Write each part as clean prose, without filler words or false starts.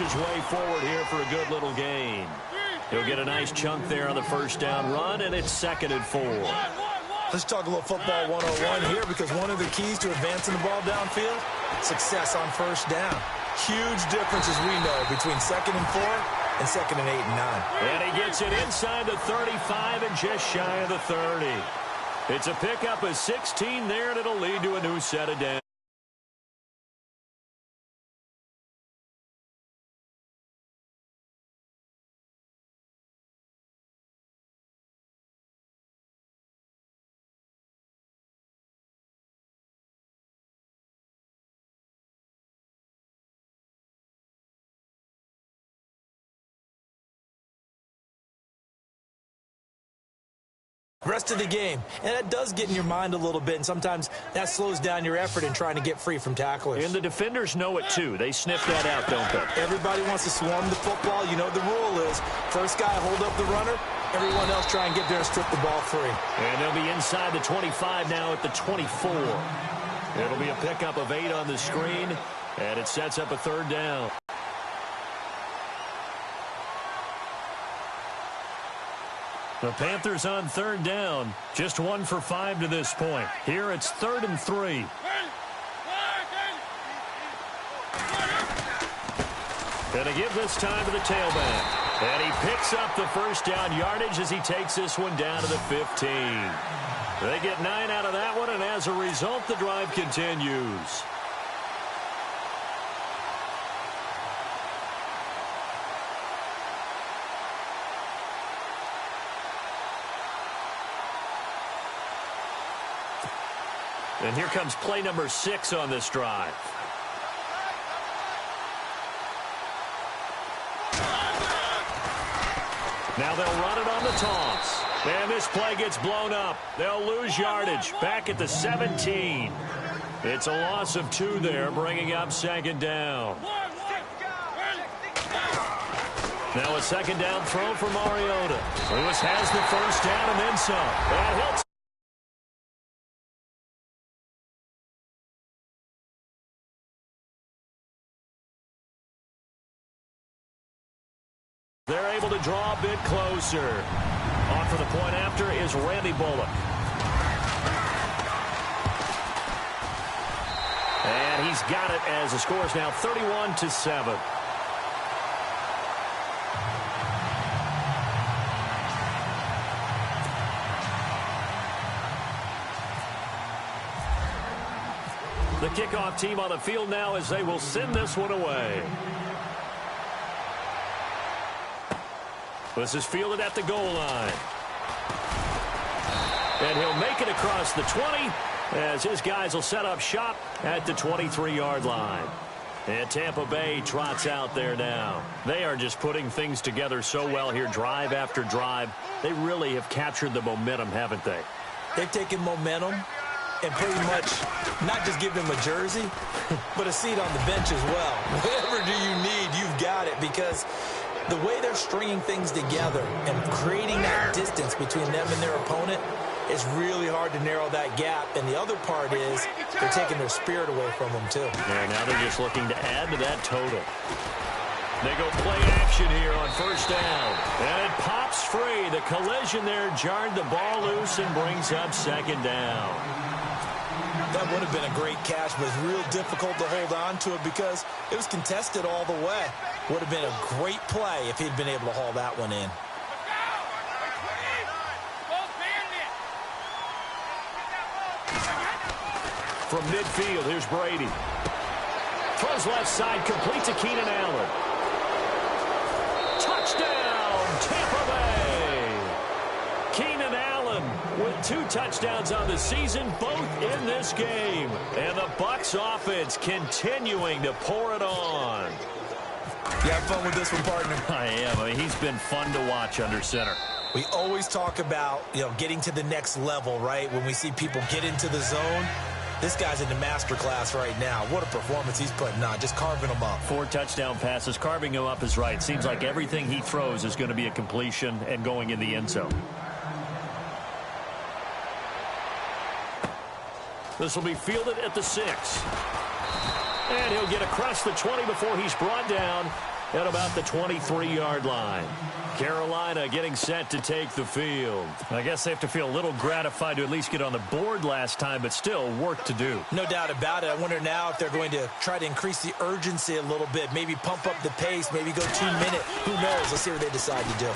his way forward here for a good little gain. He'll get a nice chunk there on the first down run, and it's 2nd and 4. Let's talk a little football 101 here, because one of the keys to advancing the ball downfield, success on first down. Huge difference, as we know, between 2nd and 4 and 2nd and 8 and 9. And he gets it inside the 35 and just shy of the 30. It's a pickup of 16 there, and it'll lead to a new set of downs. Rest of the game, and that does get in your mind a little bit, and sometimes that slows down your effort in trying to get free from tacklers. And the defenders know it too. They sniff that out, don't they? Everybody wants to swarm the football. You know the rule is first guy hold up the runner, everyone else try and get there and strip the ball free. And they'll be inside the 25 now at the 24. It'll be a pickup of 8 on the screen, and it sets up a 3rd down. The Panthers on 3rd down, just 1 for 5 to this point. Here it's 3rd and 3. Gonna give this time to the tailback. And he picks up the first down yardage as he takes this one down to the 15. They get 9 out of that one, and as a result, the drive continues. And here comes play number 6 on this drive. Now they'll run it on the toss. And this play gets blown up. They'll lose yardage back at the 17. It's a loss of 2 there, bringing up 2nd down. Now a 2nd down throw for Mariota. Lewis has the first down and then some. And he'll They're able to draw a bit closer. On for the point after is Randy Bullock. And he's got it as the score is now 31-7. The kickoff team on the field now as they will send this one away. This is fielded at the goal line. And he'll make it across the 20 as his guys will set up shop at the 23-yard line. And Tampa Bay trots out there now. They are just putting things together so well here, drive after drive. They really have captured the momentum, haven't they? They've taken momentum and pretty much not just give him a jersey, but a seat on the bench as well. Whatever do you need, you've got it, because the way they're stringing things together and creating that distance between them and their opponent is really hard to narrow that gap. And the other part is they're taking their spirit away from them, too. Yeah, now they're just looking to add to that total. They go play action here on first down. And it pops free. The collision there jarred the ball loose and brings up 2nd down. That would have been a great catch, but it's real difficult to hold on to it because it was contested all the way. Would have been a great play if he'd been able to haul that one in. From midfield, here's Brady. Throws left side, complete to Keenan Allen. Touchdown, Tampa Bay! Keenan Allen with 2 touchdowns on the season, both in this game. And the Bucs offense continuing to pour it on. You have fun with this one, partner? I am. I mean, he's been fun to watch under center. We always talk about, getting to the next level, right? When we see people get into the zone, this guy's in the master class right now. What a performance he's putting on, just carving them up. 4 touchdown passes. Carving him up is right. Seems like everything he throws is going to be a completion and going in the end zone. This will be fielded at the 6. And he'll get across the 20 before he's brought down at about the 23-yard line. Carolina getting set to take the field. I guess they have to feel a little gratified to at least get on the board last time, but still work to do. No doubt about it. I wonder now if they're going to try to increase the urgency a little bit, maybe pump up the pace, maybe go 2 minute. Who knows? Let's see what they decide to do.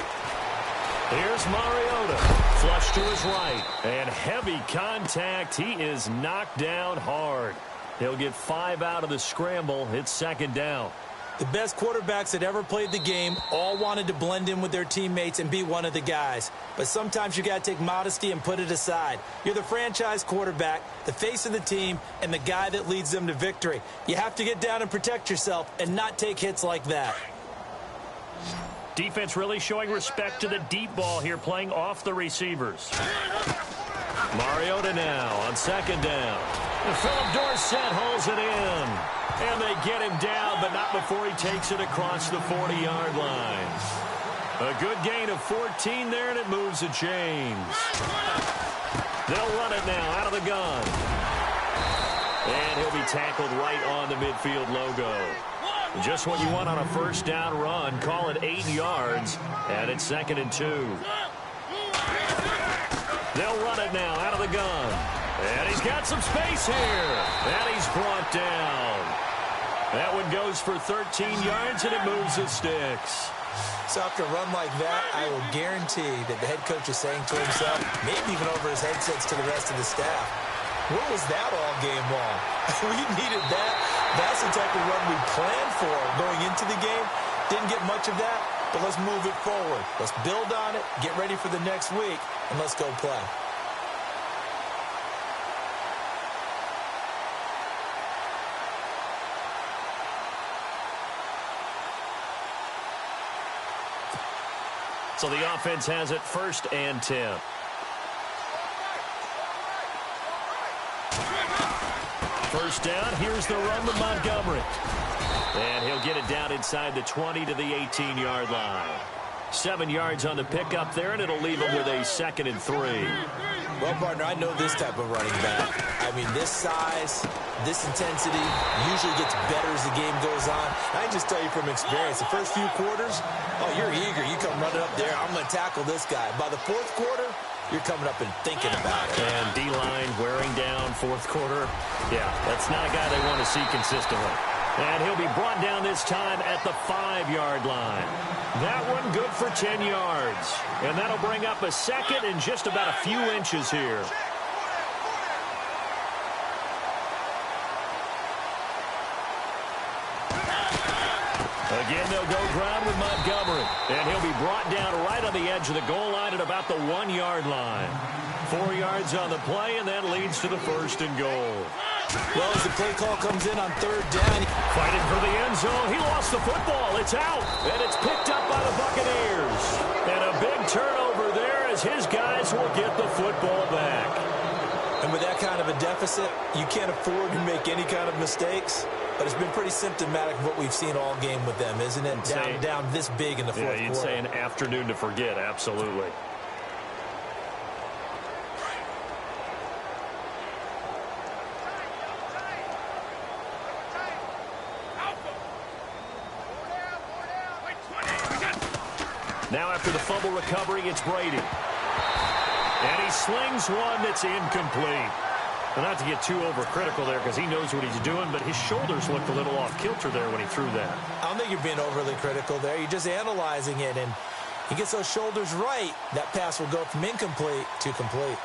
Here's Mariota. Flush to his right. And heavy contact. He is knocked down hard. He'll get 5 out of the scramble. It's second down. The best quarterbacks that ever played the game all wanted to blend in with their teammates and be one of the guys. But sometimes you got to take modesty and put it aside. You're the franchise quarterback, the face of the team, and the guy that leads them to victory. You have to get down and protect yourself and not take hits like that. Defense really showing respect to the deep ball here, playing off the receivers. Mariota now on second down. And Philip Dorsett holds it in. And they get him down, but not before he takes it across the 40-yard line. A good gain of 14 there, and it moves the chains. They'll run it now out of the gun. And he'll be tackled right on the midfield logo. Just what you want on a first down run. Call it 8 yards, and it's 2nd and 2. They'll run it now out of the gun. And he's got some space here. And he's brought down. That one goes for 13 yards, and it moves the sticks. So after a run like that, I will guarantee that the head coach is saying to himself, maybe even over his headsets to the rest of the staff, what was that all game long? We needed that. That's the type of run we planned for going into the game. Didn't get much of that, but let's move it forward. Let's build on it, get ready for the next week, and let's go play. So the offense has it 1st and 10. First down, here's the run to Montgomery. And he'll get it down inside the 20 to the 18-yard line. 7 yards on the pickup there, and it'll leave him with a 2nd and 3. Well, partner, I know this type of running back. I mean, this size, this intensity usually gets better as the game goes on. I can just tell you from experience, the first few quarters, oh, you're eager. You come running up there, I'm going to tackle this guy. By the 4th quarter, you're coming up and thinking about it. And D-line wearing down 4th quarter. Yeah, that's not a guy they want to see consistently. And he'll be brought down this time at the 5-yard line. That one good for 10 yards. And that'll bring up a 2nd and just about a few inches here. Again, they'll go ground with Montgomery. And he'll be brought down right on the edge of the goal line at about the 1-yard line. 4 yards on the play, and that leads to the 1st and goal. Well, as the play call comes in on 3rd down. Fighting for the end zone. He lost the football. It's out. And it's picked up by the Buccaneers. And a big turnover there as his guys will get the football back. And with that kind of a deficit, you can't afford to make any kind of mistakes. But it's been pretty symptomatic of what we've seen all game with them, isn't it? Down this big in the 4th quarter. Yeah, you'd say an afternoon to forget. Absolutely. Now after the fumble recovery, it's Brady. And he slings one that's incomplete. Well, not to get too overcritical there because he knows what he's doing, but his shoulders looked a little off kilter there when he threw that. I don't think you're being overly critical there. You're just analyzing it, and he gets those shoulders right. That pass will go from incomplete to complete.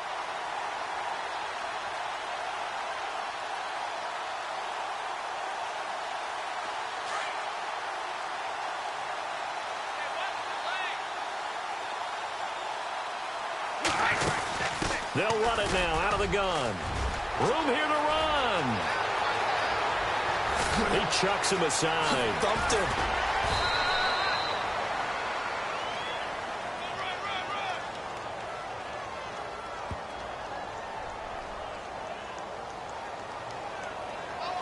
They'll run it now out of the gun. Room here to run. He chucks him aside. Thumped him.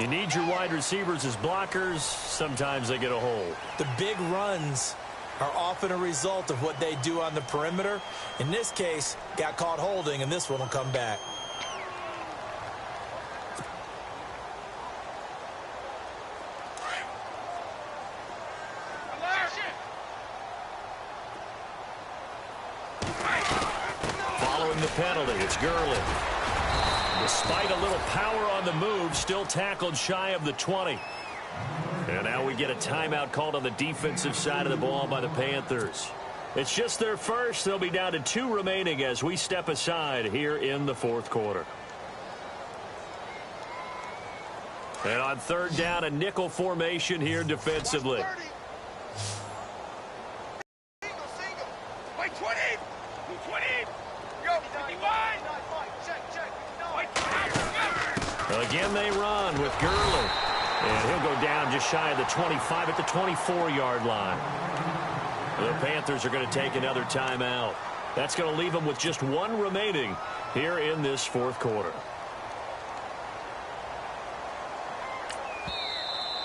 You need your wide receivers as blockers. Sometimes they get a hole. The big runs are often a result of what they do on the perimeter. In this case, got caught holding, and this one will come back. penalty. It's Gurley. Despite a little power on the move, still tackled shy of the 20. And now we get a timeout called on the defensive side of the ball by the Panthers. It's just their first. They'll be down to 2 remaining as we step aside here in the fourth quarter. And on third down, a nickel formation here defensively. Again, they run with Gurley. And he'll go down just shy of the 25 at the 24-yard line. The Panthers are going to take another timeout. That's going to leave them with just 1 remaining here in this fourth quarter.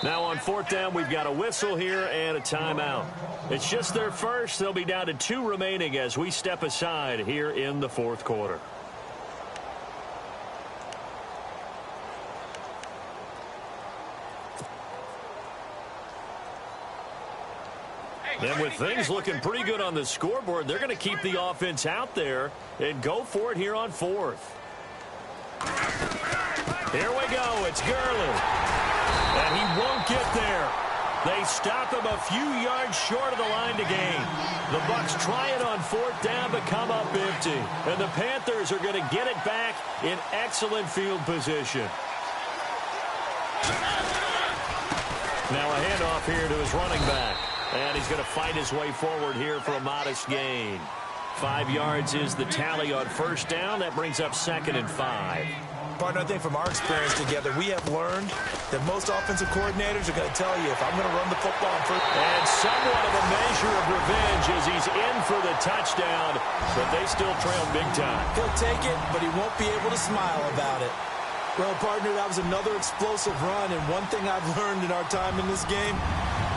Now on fourth down, we've got a whistle here and a timeout. It's just their first. They'll be down to 2 remaining as we step aside here in the fourth quarter. And with things looking pretty good on the scoreboard, they're going to keep the offense out there and go for it here on fourth. Here we go. It's Gurley. And he won't get there. They stop him a few yards short of the line to gain. The Bucs try it on fourth down but come up empty. And the Panthers are going to get it back in excellent field position. Now a handoff here to his running back. And he's going to fight his way forward here for a modest gain. 5 yards is the tally on first down. That brings up 2nd and 5. Partner, I think from our experience together, we have learned that most offensive coordinators are going to tell you, if I'm going to run the football first. And somewhat of a measure of revenge as he's in for the touchdown, but they still trail big time. He'll take it, but he won't be able to smile about it. Well, partner, that was another explosive run, and one thing I've learned in our time in this game,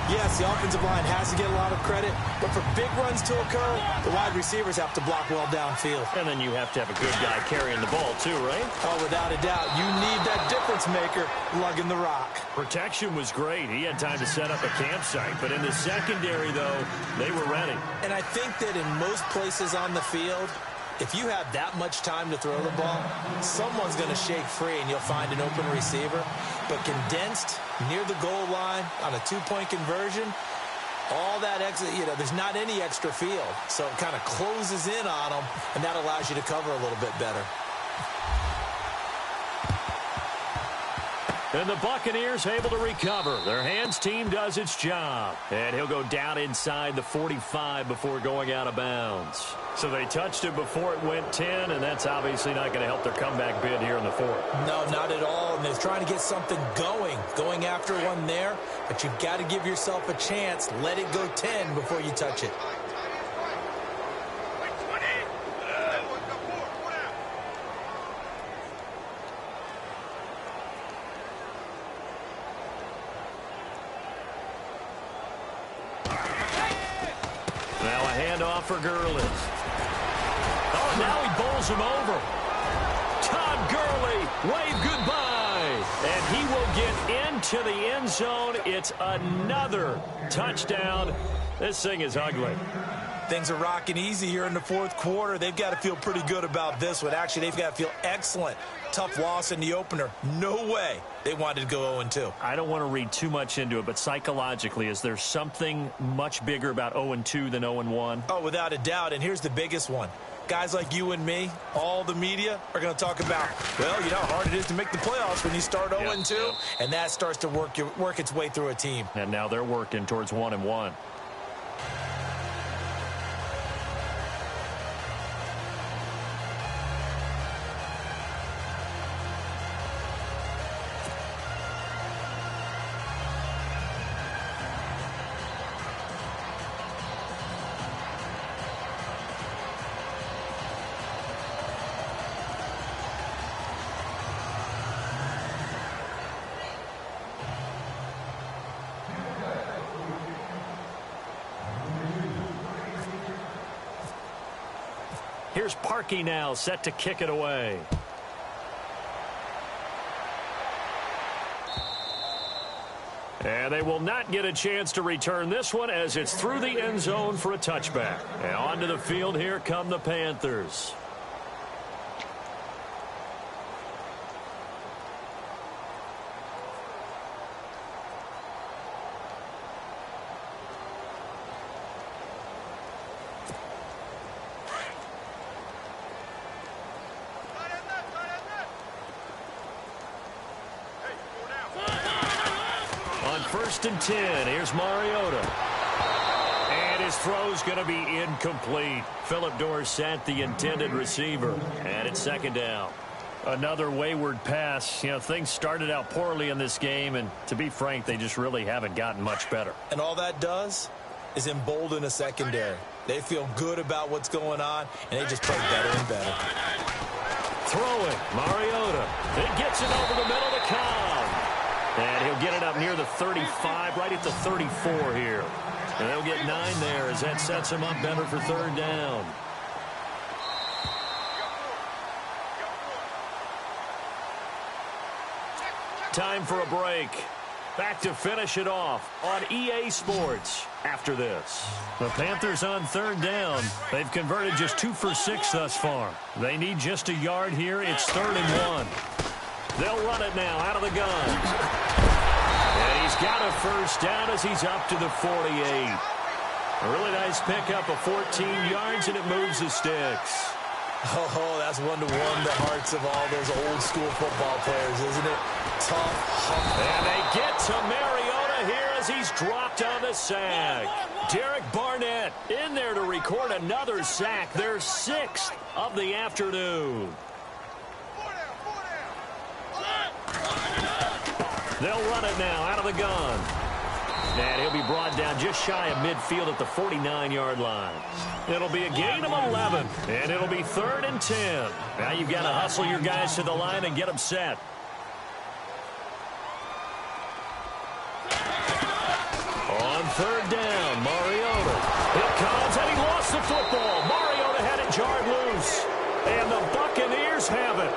yes, the offensive line has to get a lot of credit, but for big runs to occur, the wide receivers have to block well downfield. And then you have to have a good guy carrying the ball too, right? Oh, without a doubt. You need that difference maker lugging the rock. Protection was great. He had time to set up a campsite, but in the secondary, though, they were ready. And I think that in most places on the field, if you have that much time to throw the ball, someone's going to shake free and you'll find an open receiver. But condensed near the goal line on a 2-point conversion, all that extra, there's not any extra field. So it kind of closes in on them, and that allows you to cover a little bit better. And the Buccaneers able to recover. Their hands team does its job. And he'll go down inside the 45 before going out of bounds. So they touched it before it went 10, and that's obviously not going to help their comeback bid here in the fourth. No, not at all. And they're trying to get something going after one there. But you've got to give yourself a chance. Let it go 10 before you touch it. For Gurley. Oh, now he bowls him over. Todd Gurley, wave goodbye. And he will get into the end zone. It's another touchdown. This thing is ugly. Things are rocking easy here in the fourth quarter. They've got to feel pretty good about this one. Actually, they've got to feel excellent. Tough loss in the opener. No way they wanted to go 0-2. I don't want to read too much into it, but psychologically, is there something much bigger about 0-2 than 0-1? Oh, without a doubt, and here's the biggest one. Guys like you and me, all the media, are going to talk about, well, you know how hard it is to make the playoffs when you start 0-2, and that starts to work its way through a team. And now they're working towards 1-1. Here's Parkey now, set to kick it away. And they will not get a chance to return this one as it's through the end zone for a touchback. And onto the field here come the Panthers. 1st and 10. Here's Mariota. And his throw's going to be incomplete. Phillip Dorsett, the intended receiver. And it's 2nd down. Another wayward pass. You know, things started out poorly in this game, and to be frank, they just really haven't gotten much better. And all that does is embolden a secondary. They feel good about what's going on, and they just play better and better. Throwing, Mariota. It gets it over the middle to Cobb. And he'll get it up near the 35, right at the 34 here. And they'll get 9 there as that sets him up better for 3rd down. Time for a break. Back to finish it off on EA Sports after this. The Panthers on 3rd down. They've converted just 2 for 6 thus far. They need just a yard here. It's 3rd and 1. They'll run it now out of the gun. And he's got a 1st down as he's up to the 48. A really nice pickup of 14 yards, and it moves the sticks. Oh, that's one to warm the hearts of all those old-school football players, isn't it? Tough. And they get to Mariota here as he's dropped on the sack. Derek Barnett in there to record another sack. Their 6th of the afternoon. They'll run it now out of the gun. And he'll be brought down just shy of midfield at the 49-yard line. It'll be a gain of 11, and it'll be 3rd and 10. Now you've got to hustle your guys to the line and get them set. On 3rd down, Mariota. It comes, and he lost the football. Mariota had it jarred loose, and the Buccaneers have it.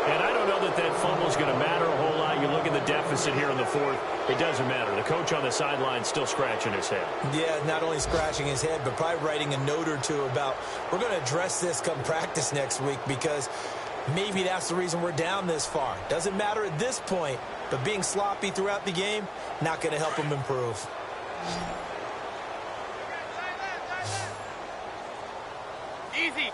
And I don't know that that fumble is going to matter a whole lot. You look at the deficit here in the 4th. It doesn't matter. The coach on the sideline still scratching his head. Yeah, not only scratching his head, but probably writing a note or two about, we're going to address this come practice next week, because maybe that's the reason we're down this far. Doesn't matter at this point, but being sloppy throughout the game, not going to help him improve. Easy.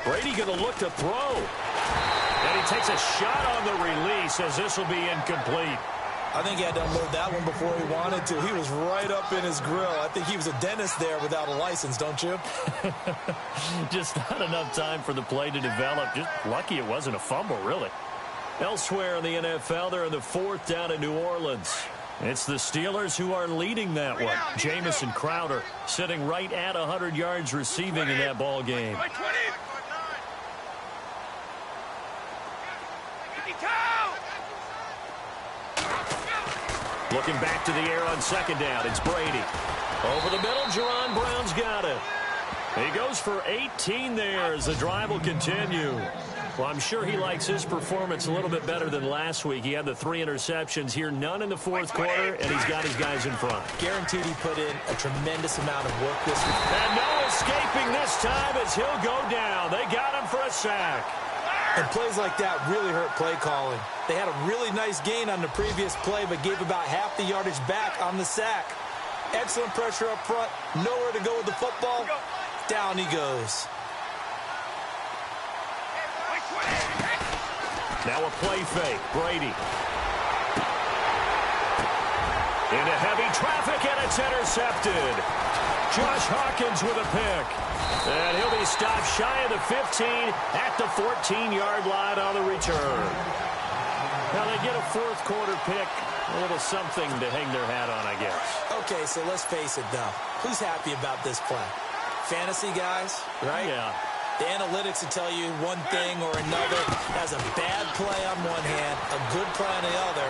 Brady going to look to throw. And he takes a shot on the release as this will be incomplete. I think he had to unload that one before he wanted to. He was right up in his grill. I think he was a dentist there without a license, don't you? Just not enough time for the play to develop. Just lucky it wasn't a fumble, really. Elsewhere in the NFL, they're in the 4th down in New Orleans. It's the Steelers who are leading that one. Jamison Crowder sitting right at 100 yards receiving in that ball game. Looking back to the air on 2nd down, it's Brady. Over the middle, Jerron Brown's got it. He goes for 18 there as the drive will continue. Well, I'm sure he likes his performance a little bit better than last week. He had the 3 interceptions here, none in the 4th quarter, and he's got his guys in front. Guaranteed he put in a tremendous amount of work this week. And no escaping this time as he'll go down. They got him for a sack. And plays like that really hurt play calling. They had a really nice gain on the previous play, but gave about half the yardage back on the sack. Excellent pressure up front. Nowhere to go with the football. Down he goes. Now a play fake. Brady. Into heavy traffic, and it's intercepted. Josh Hawkins with a pick. And he'll be stopped shy of the 15 at the 14-yard line on the return. Now they get a 4th quarter pick. A little something to hang their hat on, I guess. Okay, so let's face it, though. Who's happy about this play? Fantasy guys, right? Yeah. The analytics will tell you one thing or another. That's a bad play on one hand, a good play on the other.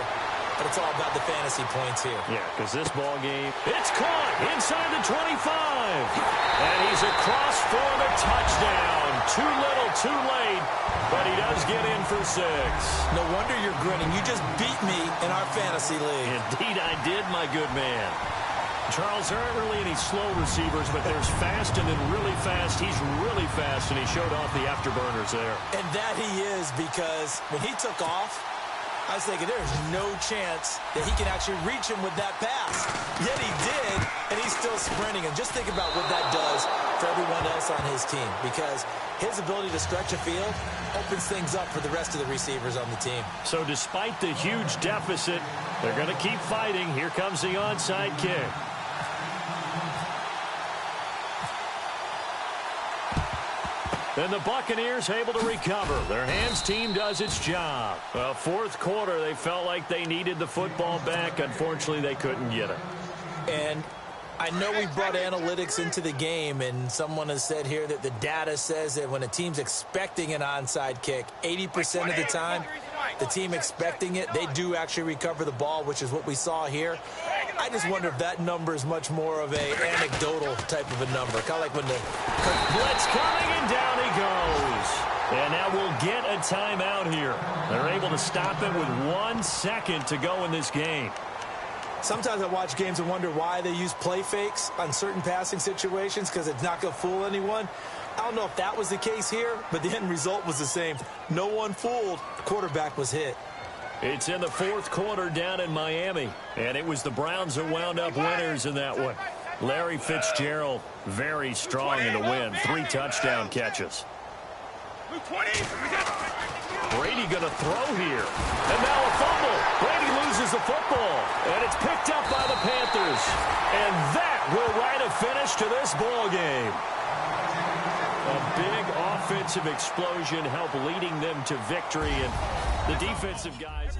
But it's all about the fantasy points here. Yeah, because this ball game, it's caught inside the 25. And he's across for the touchdown. Too little, too late. But he does get in for 6. No wonder you're grinning. You just beat me in our fantasy league. Indeed, I did, my good man. Charles, there aren't really any slow receivers, but there's fast and then really fast. He's really fast, and he showed off the afterburners there. And that he is, because when he took off, I was thinking there's no chance that he can actually reach him with that pass. Yet he did, and he's still sprinting. And just think about what that does for everyone else on his team because his ability to stretch a field opens things up for the rest of the receivers on the team. So despite the huge deficit, they're going to keep fighting. Here comes the onside kick. Then the Buccaneers able to recover. Their hands team does its job. Well, fourth quarter, they felt like they needed the football back. Unfortunately, they couldn't get it. And I know we brought analytics into the game, and someone has said here that the data says that when a team's expecting an onside kick, 80% of the time, the team expecting it, they do actually recover the ball, which is what we saw here. I just wonder if that number is much more of a anecdotal type of a number. Kind of like when the blitz coming, and down he goes. And now we'll get a timeout here. They're able to stop it with 1 second to go in this game. Sometimes I watch games and wonder why they use play fakes on certain passing situations because it's not going to fool anyone. I don't know if that was the case here, but the end result was the same. No one fooled. The quarterback was hit. It's in the fourth quarter down in Miami, and it was the Browns that wound up winners in that one. Larry Fitzgerald, very strong in the win. 3 touchdown catches. Brady going to throw here. And now a fumble. Brady loses the football, and it's picked up by the Panthers. And that will write a finish to this ball game. A big offensive explosion helped leading them to victory, and the defensive guys...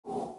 you.